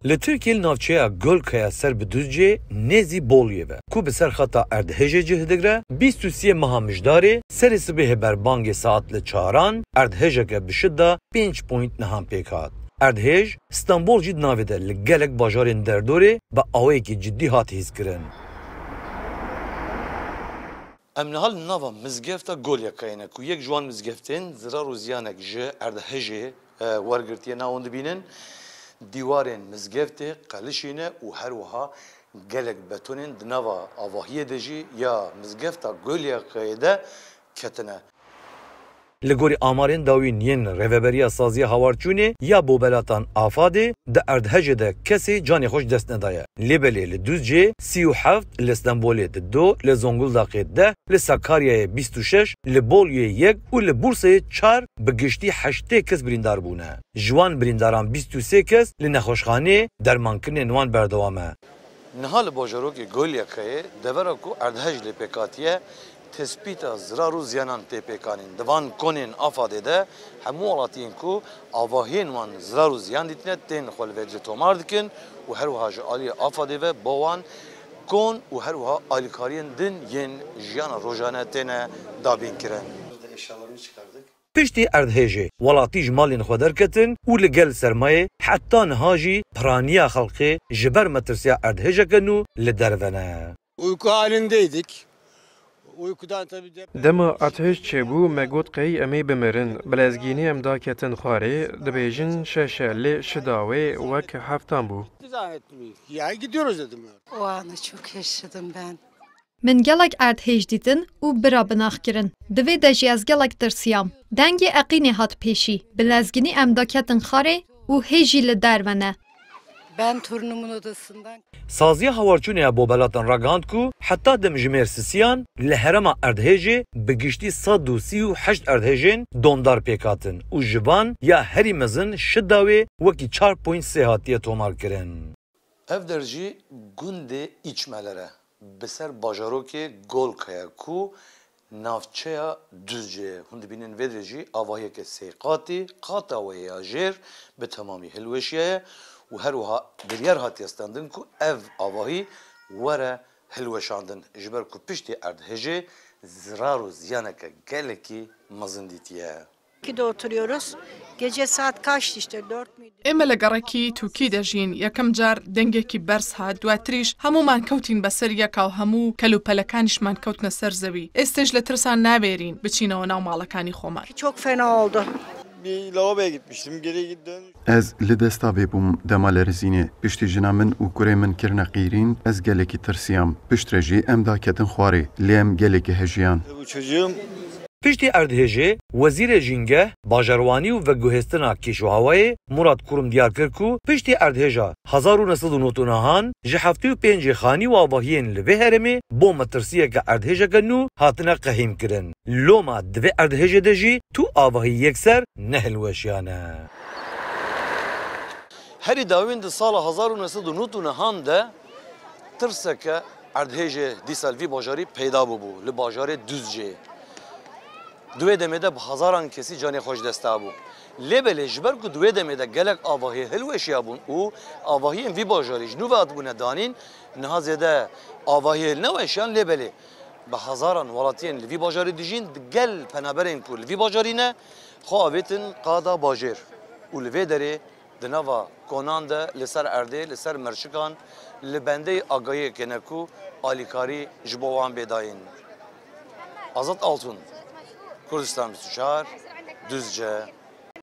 Li Tirkiye navçeya Golkaya ser bi Düzce nêzî Boliyê ve ku bi ser xeta Erdhejê cih digre 23 meha mijdarê serê sibêhê berbangê saat li çaran erdhejeke bi şidda 5 point nihan pêk hat. Erdhej İstanbul jî navê de li gelek bajarên derdorê bi awayekî ciddî hat hîzkirin. Em nihal nava mizgefta Golyakayê ku yek ji wan mizgeftên zirar û ziyanek ji Erdhejê wergirtiye navûn dibînin. Dîwarên mizgeftê qelişîne û her wiha gelek betonên di nava avahiyê de jî ya mizgefta Golyakayê de ketine. Li gorî amarên dawîn yên rêveberiya saziya hawarçûnê ya bobelatan Afadê di Erdhejê de kesê canê xweş dest nedaye. Lêbelê li Düzcê 37, li Stenbolê di 2, li Zonguldakê 10, li Sakaryayê 26, li Bolyê 1 û li Bursayê 4 bi giştî 8 kes birîndar bûne. Ji wan birîndaran 23 kes li nexweşxanê dermankirinên wan berdewam e. Niha li bajarokê Golyakayê devera ku Erdhej lê pêkatiye tespîta zirar û ziyanan tê pêkanîn. Di van konên Afadê de hemû welatiyên ku avahiyên wan zirar û ziyan dîtine tên xwe li vê tomar dikin û her wiha ji aliyê Afadê ve bo wan kon û her wiha alîkariyên din yên jiyana rojane têne dabînkirin. Eşyalarını çıkardık. Piştî Erdhejê welatî ji malên xwe derketin û li gel sermayê heta niha jî piraniya xelkê ji ber metirsiya Erdhejeke nû li dervene. Uyku halindeydik. Uykudan tabii Dema ateş çêbû me got qey em ê bimirin. Bilezgînê em da ketin xwarê, dibêjin şeşe lê şida wê wek heftan bû. ya gidiyoruz dedim. O anı çok yaşadım ben. Min gelek erdhej dîtin û bira binaxkirin. Divê de jî ez gelek tirsiyam. Dengê eqînê hat pêşî. Bilezgînê em da ketin xwarê û hê jî li dervene. Ben torunumun odasından... Saziya hawarçûnê bobelatan ragihand ku heta dem ji Mêrsisiyan li herêma Erdhejê bi giştî 138 erdhejên dondar pêk hatin û ji van ya herî mezin şidda wê wekî 4.3 hatiye tomar kirin. Ev der jî gundê İçmelere bi ser bajarokê Golkaya ku navçeya Düzce'ye. Hûn dibînin vê de jî avahiyeke sê qatî, qata wê ya jêr bi temamî hilweşiye û her wiha biryar hatiye standin ku ev avahî were hilweşandin ji ber ku piştî Erdhejê zirar û ziyaneke gelekî mezin dîtiye. de oturuyoruz. Gece saat kaçtı işte 4 müydü? ئێمە لە گەڕێکی تووکی دەژین یەکەم جار دەنگێکی بەرز هات دواتریش هەمومان کەوتین بەسەر یەکا و هەموو کەلوپەلەکانیشمان کەوتنە سەر زەوی ئێستش لە ترسان نابێرین بچینەوە ناو ماڵەکانی خۆمان. Çok fena oldu. Bir lavaboya gitmiştim. Geri gittim. Ez li desta vêbûm dema Lêrîzînê. Piştî jina min û kurê min kirine qîrîn, ez gelekî tirsiyam. Piştre jî em da ketin xwarê, lê em gelekî hejiyan. Bu çocuğum Piştî Erdhejê, Wezîrê Jîngeh, Bajarwanî û Veguhêstina Kêşûhewayê Murat Kurum diyar kir ku piştî Erdhêja 1999 ji 75 xanî û avahiyên li vê herêmê bo metirsiyeke erdhêjeke nû hatine qehîm kirin. Loma divê Erdhejê de jî tu avahî yekser nehilweşiyane. Herî dawên di sala 1999 de tirseke Erdhejê dîsal vî bajarî peyda bûbû li bajarê Düzcê. Duê demê de bi hezaran kesî canê xweş desta bû. Lêbelê ji ber ku duê demê de gelek avahî hilweşiya bûn û avahiyên vî bajarî ji nû ve hatibûne danîn niha zêde avahiyê neweşiyan lêbelê. Bi hezaran welatiyên li vî bajarî dijîn di gel penaberên ku li vî bajarî ne xwe avêtin qada bajêr û li vê derê di nava konan de li ser Erdê li ser Merşikan li bendeyê agahiyekê ne ku alîkarî ji bo wan bêdayîn. Azad Altun Kurdistan 24 Düzce